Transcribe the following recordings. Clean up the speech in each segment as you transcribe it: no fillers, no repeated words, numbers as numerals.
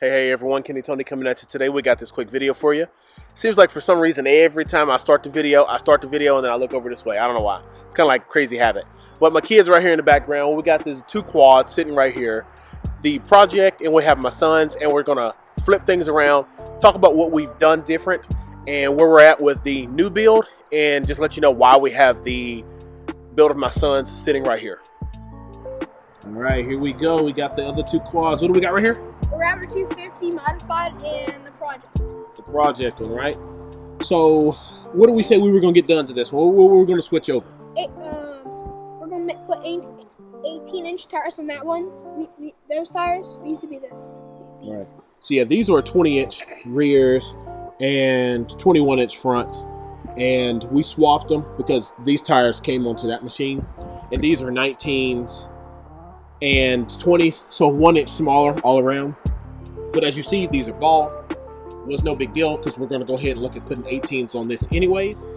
Hey everyone, Kenny Tony coming at you today. We got this quick video for you. Seems like for some reason every time I start the video and then I look over this way. I don't know why. It's kind of like a crazy habit. But my kids right here in the background. We got these two quads sitting right here. The project, and we have my sons, and we're gonna flip things around, talk about what we've done different and where we're at with the new build, and just let you know why we have the build of my sons sitting right here. All right, here we go. We got the other two quads. What do we got right here? The Raptor 250 modified and the project. The project one, right? So, what did we say we were going to get done to this? What were we going to switch over? We're going to put 18-inch tires on that one. Those tires used to be this. All right. So, yeah, these are 20-inch rears and 21-inch fronts. And we swapped them because these tires came onto that machine. And these are 19s and 20s, so 1 inch smaller all around. But as you see, these are ball. Was no big deal because we're going to go ahead and look at putting 18s on this anyways.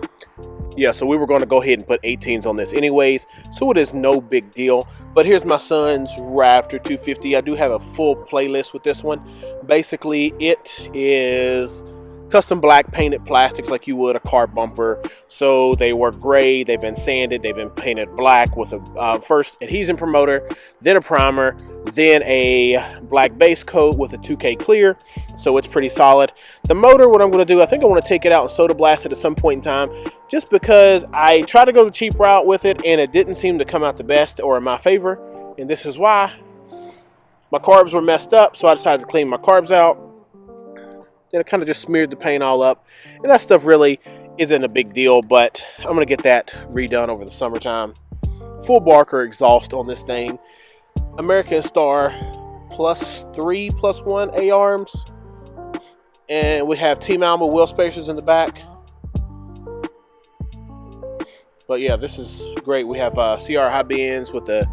Yeah, so we were going to go ahead and put 18s on this anyways, so it is no big deal. But here's my son's Raptor 250. I do have a full playlist with this one. Basically, it is custom black painted plastics like you would a car bumper. So they were gray, they've been sanded, they've been painted black with a first adhesion promoter, then a primer, then a black base coat with a 2K clear. So it's pretty solid. The motor, what I'm going to do, I think I want to take it out and soda blast it at some point in time, just because I tried to go the cheap route with it and it didn't seem to come out the best or in my favor. And this is why. My carbs were messed up, so I decided to clean my carbs out. Then it kind of just smeared the paint all up. And that stuff really isn't a big deal, but I'm going to get that redone over the summertime. Full Barker exhaust on this thing. American Star +3+1 A-arms. And we have Team Alma wheel spacers in the back. But yeah, this is great. We have CR high bends with the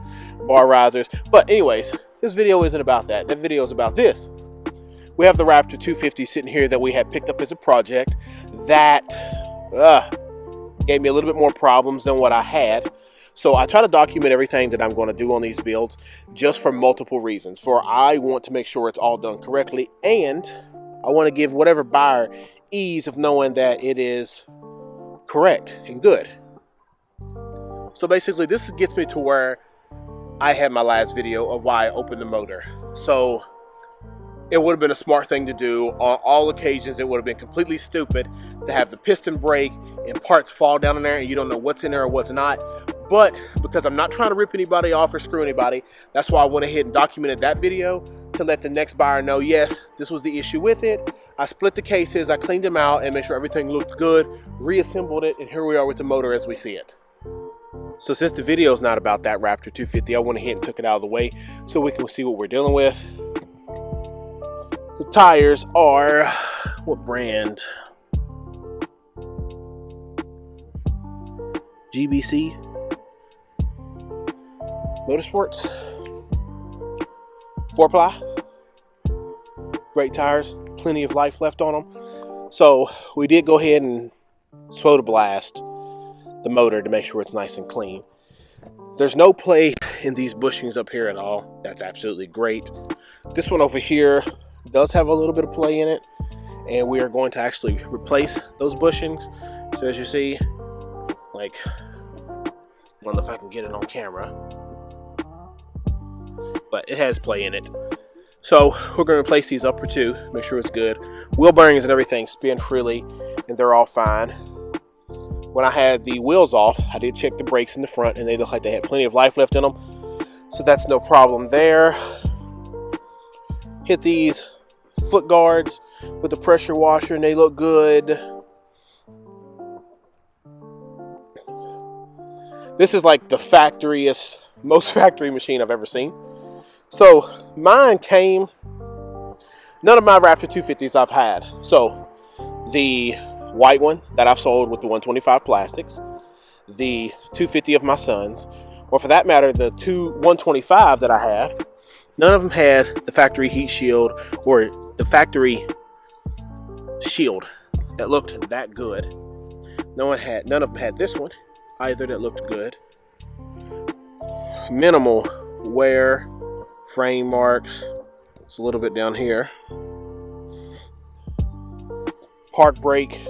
bar risers. But anyways, this video isn't about that. That video is about this. We have the Raptor 250 sitting here that we had picked up as a project that gave me a little bit more problems than what I had. So I try to document everything that I'm going to do on these builds just for multiple reasons. For I want to make sure it's all done correctly, and I want to give whatever buyer ease of knowing that it is correct and good. So basically this gets me to where I had my last video of why I opened the motor. So it would have been a smart thing to do. On all occasions, it would have been completely stupid to have the piston break and parts fall down in there and you don't know what's in there or what's not. But because I'm not trying to rip anybody off or screw anybody, that's why I went ahead and documented that video to let the next buyer know, yes, this was the issue with it. I split the cases, I cleaned them out and made sure everything looked good, reassembled it, and here we are with the motor as we see it. So since the video is not about that Raptor 250, I went ahead and took it out of the way so we can see what we're dealing with. The tires are, what brand? GBC Motorsports 4-ply. Great tires, plenty of life left on them. So we did go ahead and soda blast the motor to make sure it's nice and clean. There's no play in these bushings up here at all. That's absolutely great. This one over here does have a little bit of play in it, and we are going to actually replace those bushings. So as you see, like, I don't know if I can get it on camera, but it has play in it. So we're going to replace these upper two, make sure it's good. Wheel bearings and everything spin freely and they're all fine. When I had the wheels off, I did check the brakes in the front and they look like they had plenty of life left in them, so that's no problem there. Hit these foot guards with the pressure washer and they look good. This is like the most factory machine I've ever seen. So mine came, none of my Raptor 250s I've had. So the white one that I've sold with the 125 plastics, the 250 of my sons, or for that matter the 125 that I have, none of them had the factory heat shield or the factory shield that looked that good. None of them had this one either that looked good. Minimal wear, frame marks, It's a little bit down here. Park brake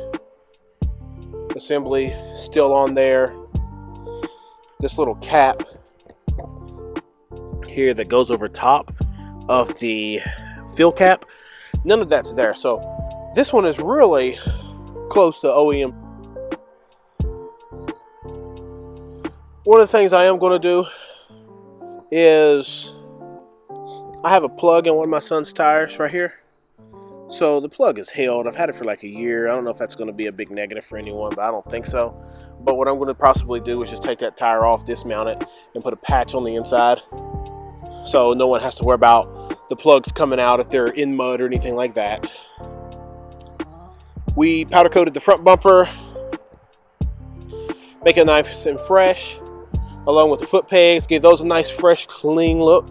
assembly still on there. This little cap here that goes over top of the fill cap, none of that's there. So this one is really close to OEM. One of the things I am going to do is I have a plug in one of my son's tires right here. So the plug is held. I've had it for like a year. I don't know if that's going to be a big negative for anyone, but I don't think so. But what I'm going to possibly do is just take that tire off, dismount it, and put a patch on the inside, so no one has to worry about the plugs coming out if they're in mud or anything like that. We powder coated the front bumper, make it nice and fresh, along with the foot pegs, give those a nice fresh clean look.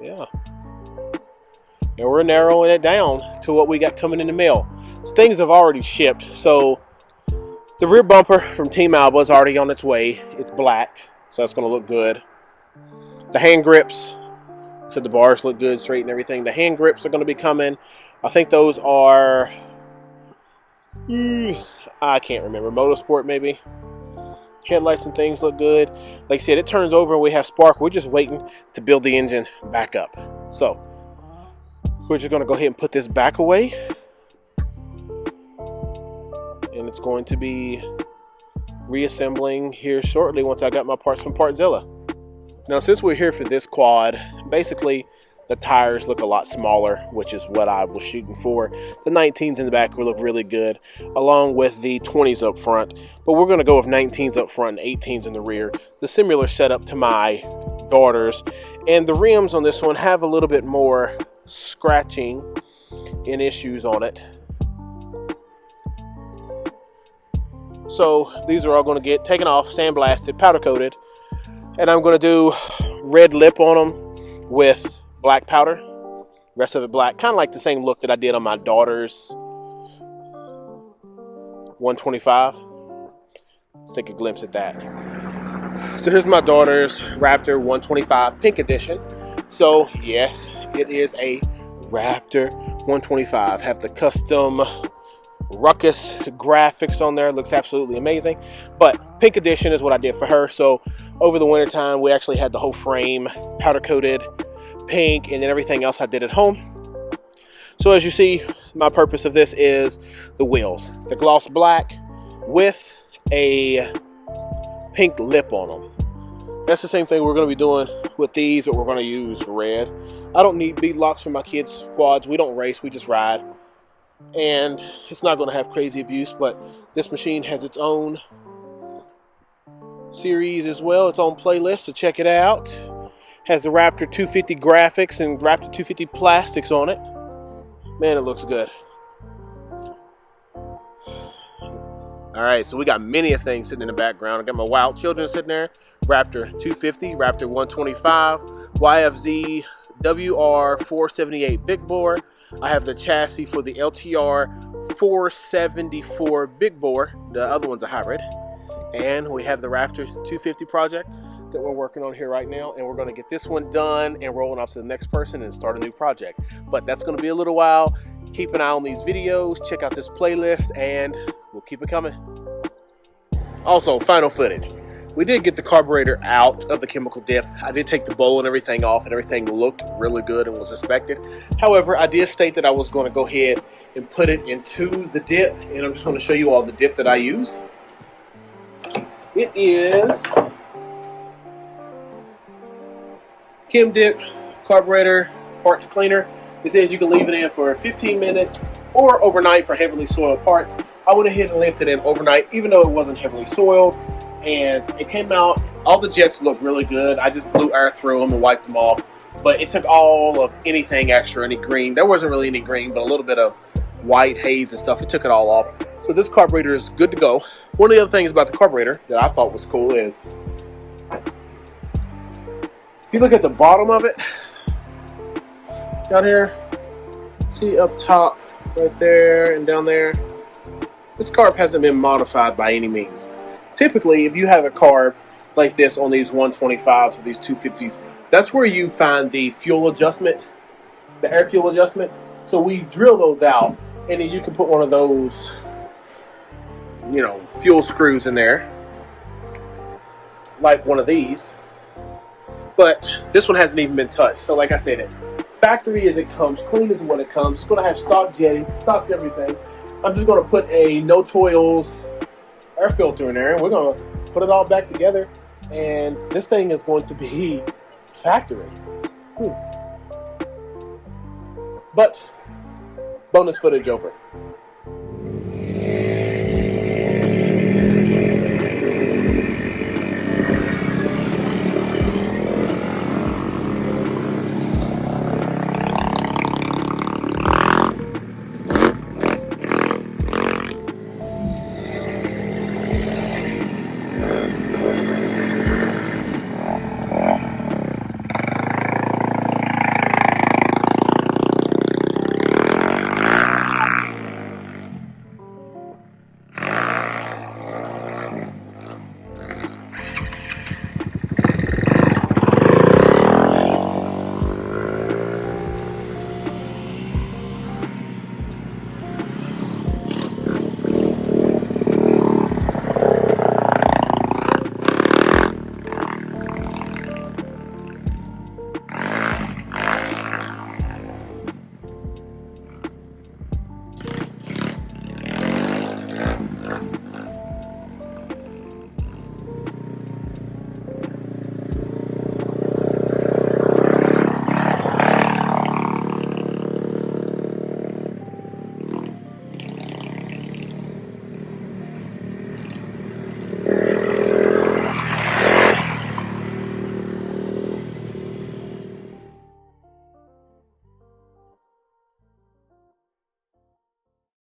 Yeah. And we're narrowing it down to what we got coming in the mail. So things have already shipped. So the rear bumper from Team Alba is already on its way. It's black, so that's going to look good. The hand grips, so the bars look good, straight and everything. The hand grips are going to be coming. I think those are, I can't remember, Motorsport maybe. Headlights and things look good. Like I said, it turns over and we have spark. We're just waiting to build the engine back up. So we're just going to go ahead and put this back away. And it's going to be reassembling here shortly once I got my parts from Partzilla. Now, since we're here for this quad, basically the tires look a lot smaller, which is what I was shooting for. The 19s in the back will look really good, along with the 20s up front. But we're going to go with 19s up front and 18s in the rear. The similar setup to my daughter's. And the rims on this one have a little bit more scratching and issues on it. So these are all going to get taken off, sandblasted, powder coated, and I'm going to do red lip on them with black powder. Rest of it black, kind of like the same look that I did on my daughter's 125. Let's take a glimpse at that. So here's my daughter's Raptor 125 pink edition. So yes, it is a Raptor 125. Have the custom ruckus graphics on there. Looks absolutely amazing. But pink edition is what I did for her. So over the winter time, we actually had the whole frame powder coated pink, and then everything else I did at home. So as you see, my purpose of this is the wheels. The gloss black with a pink lip on them. That's the same thing we're going to be doing with these, but we're going to use red. I don't need bead locks for my kids' quads. We don't race, we just ride. And it's not going to have crazy abuse, but this machine has its own series as well, its own playlist, so check it out. Has the Raptor 250 graphics and Raptor 250 plastics on it. Man, it looks good. Alright, so we got many of things sitting in the background. I got my Wild Children sitting there. Raptor 250, Raptor 125, YFZ WR478 big bore. I have the chassis for the LTR 474 big bore. The other one's a hybrid. And we have the Raptor 250 project that we're working on here right now. And we're going to get this one done and rolling off to the next person and start a new project. But that's going to be a little while. Keep an eye on these videos. Check out this playlist and we'll keep it coming. Also, final footage. We did get the carburetor out of the chemical dip. I did take the bowl and everything off, and everything looked really good and was inspected. However, I did state that I was going to go ahead and put it into the dip, and I'm just going to show you all the dip that I use. It is Chem Dip Carburetor Parts Cleaner. It says you can leave it in for 15 minutes or overnight for heavily soiled parts. I went ahead and left it in overnight, even though it wasn't heavily soiled. And it came out, all the jets look really good. I just blew air through them and wiped them off. But it took all of anything extra, any green. There wasn't really any green, but a little bit of white haze and stuff. It took it all off. So this carburetor is good to go. One of the other things about the carburetor that I thought was cool is, if you look at the bottom of it, down here, see up top, right there and down there, this carb hasn't been modified by any means. Typically, if you have a carb like this on these 125s or these 250s, that's where you find the fuel adjustment, the air fuel adjustment. So we drill those out, and then you can put one of those, you know, fuel screws in there, like one of these. But this one hasn't even been touched. So like I said, factory as it comes, clean as when it comes. It's going to have stock jetting, stock everything. I'm just going to put a no toils air filter in there, and we're going to put it all back together. And this thing is going to be factory. But bonus footage over.